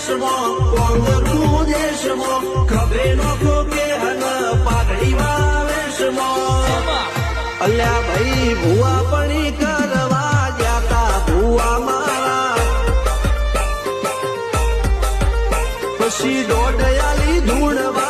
વેશમાં કોંગરું દેશમાં ખભે નોખો કે હન પાઘડીમાં વેશમાં અલ્યા ભાઈ ભૂવા પણી કરવા જાતા ભૂવા મારા પછી દોઢયાલી ધૂળવા